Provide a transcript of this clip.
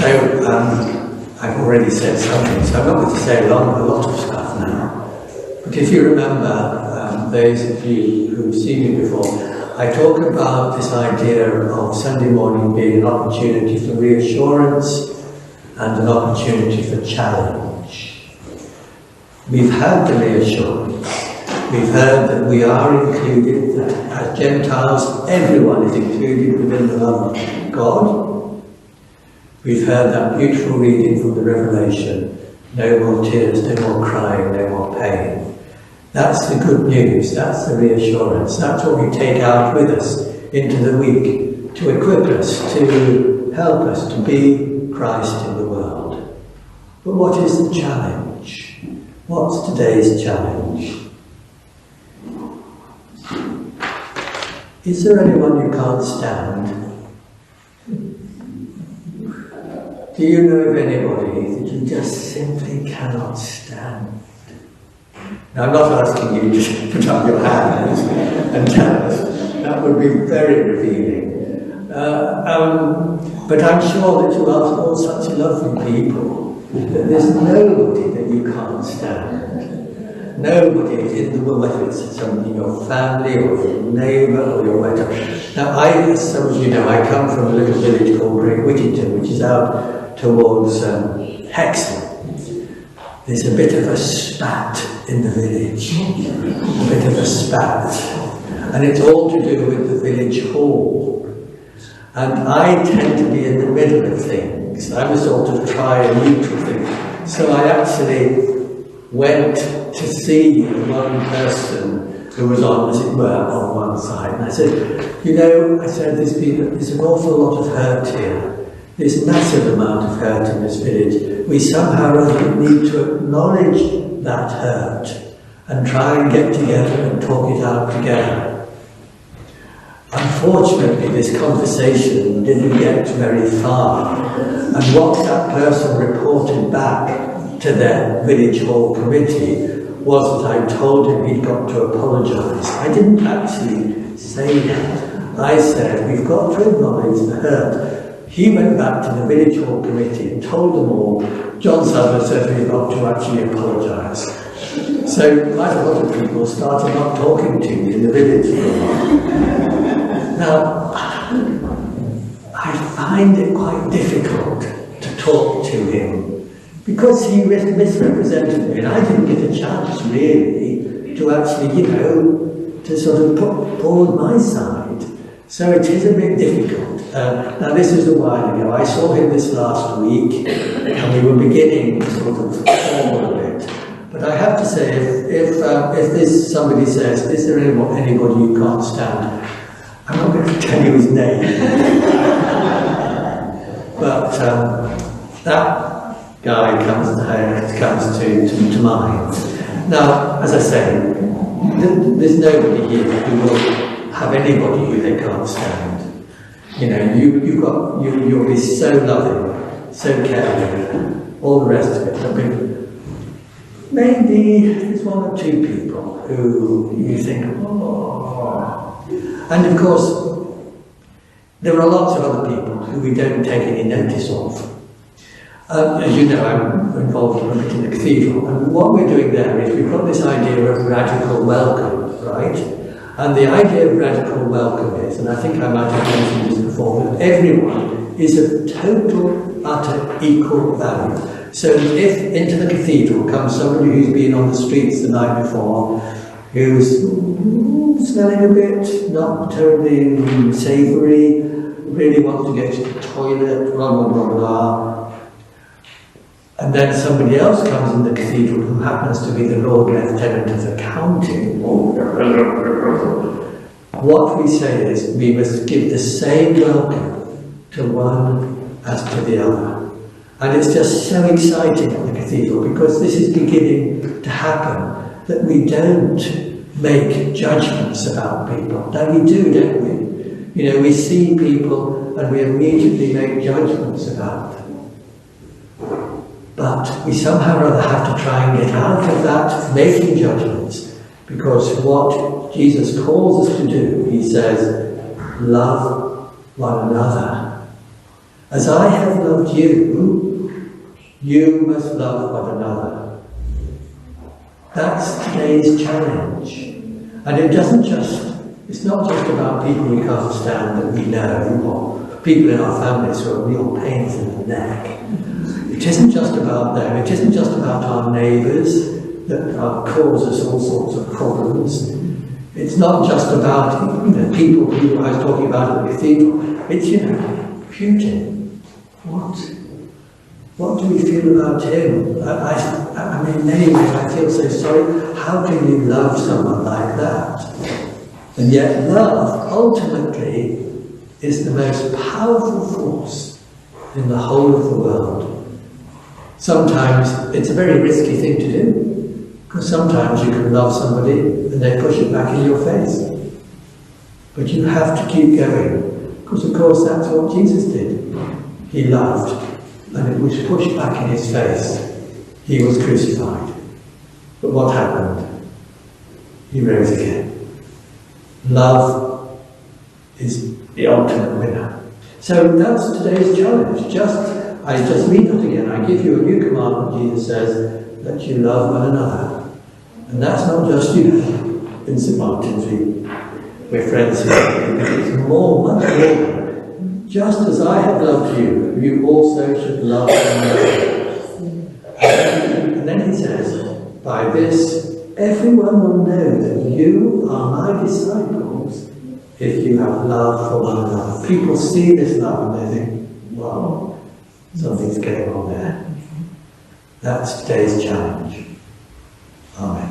I've already said something, so I'm not going to say a lot of stuff now. But if you remember, those of you who've seen me before, I talk about this idea of Sunday morning being an opportunity for reassurance and an opportunity for challenge. We've had the reassurance. We've heard that we are included, that as Gentiles, everyone is included within the love of God. We've heard that beautiful reading from the Revelation, no more tears, no more crying, no more pain. That's the good news, that's the reassurance, that's what we take out with us into the week to equip us, to help us to be Christ in the world. But what is the challenge? What's today's challenge? Is there anyone you can't stand? Do you know of anybody that you just simply cannot stand? Now, I'm not asking you to put up your hands and tell us. That would be very revealing. But I'm sure that you are all such lovely people that there's nobody that you can't stand. Nobody in the world, whether it's somebody in your family or your neighbour or your whatever. Now, as some of you know, I come from a little village called Great Whittington, which is out towards Hexham. There's a bit of a spat in the village, a bit of a spat, and it's all to do with the village hall. And I tend to be in the middle of things. I'm a sort of tri-neutral thing. So I actually went to see one person who was on, as it were, on one side. And I said, you know, there's an awful lot of hurt here. There's a massive amount of hurt in this village. We somehow or other need to acknowledge that hurt and try and get together and talk it out together. Unfortunately, this conversation didn't get very far. And what that person reported back to their village hall committee was that I told him he'd got to apologise. I didn't actually say that. I said, we've got to acknowledge the hurt. He went back to the village hall committee and told them all, John Sadler said we've got to actually apologise. So quite a lot of people started not talking to me in the village for a while. Now, I find it quite difficult to talk to him because he misrepresented me, and I didn't get a chance really to actually, to sort of put forward my side. So it is a bit difficult. Now this is a while ago. I saw him this last week, and we were beginning to sort of form a bit. But I have to say, if somebody says, is there anybody you can't stand? I'm not going to tell you his name. But that guy comes to mind. Now, as I say, there's nobody here who will have anybody who they can't stand. You'll be so loving, so caring, all the rest of it. I mean, maybe there's one or two people who you think, oh. And of course, there are lots of other people who we don't take any notice of. As you know, I'm involved in the cathedral, and what we're doing there is we've got this idea of radical welcome, right? And the idea of radical welcome is, and I think I might have mentioned this before, that everyone is of total, utter, equal value. So if into the cathedral comes somebody who's been on the streets the night before, who's smelling a bit, not terribly savoury, really wants to go to the toilet, blah, blah, blah, blah, and then somebody else comes in the cathedral who happens to be the Lord Lieutenant of the County, what we say is we must give the same welcome to one as to the other. And it's just so exciting at the cathedral because this is beginning to happen, that we don't make judgments about people. Now we do, don't we? We see people and we immediately make judgments about them. But we somehow or other have to try and get out of that making judgments, because what Jesus calls us to do, he says, love one another. As I have loved you, you must love one another. That's today's challenge. And it's not just about people we can't stand that we know, or people in our families who are real pains in the neck. It isn't just about them, it isn't just about our neighbours that cause us all sorts of problems. It's not just about people who I was talking about at the cathedral. It's, Putin. What do we feel about him? I mean, in many ways I feel so sorry. How can you love someone like that? And yet love, ultimately, is the most powerful force in the whole of the world. Sometimes it's a very risky thing to do, because sometimes you can love somebody and they push it back in your face. But you have to keep going, because of course that's what Jesus did. He loved, and it was pushed back in his face. He was crucified. But what happened? He rose again. Love is the ultimate winner. So that's today's challenge. I just read that again. I give you a new commandment, Jesus says, that you love one another. And that's not just in St. Martin's, we're friends here. It's much more. Just as I have loved you, you also should love one another. And then he says, by this, everyone will know that you are my disciples if you have love for one another. People see this love and they think, wow, something's going on there. That's today's challenge. Amen.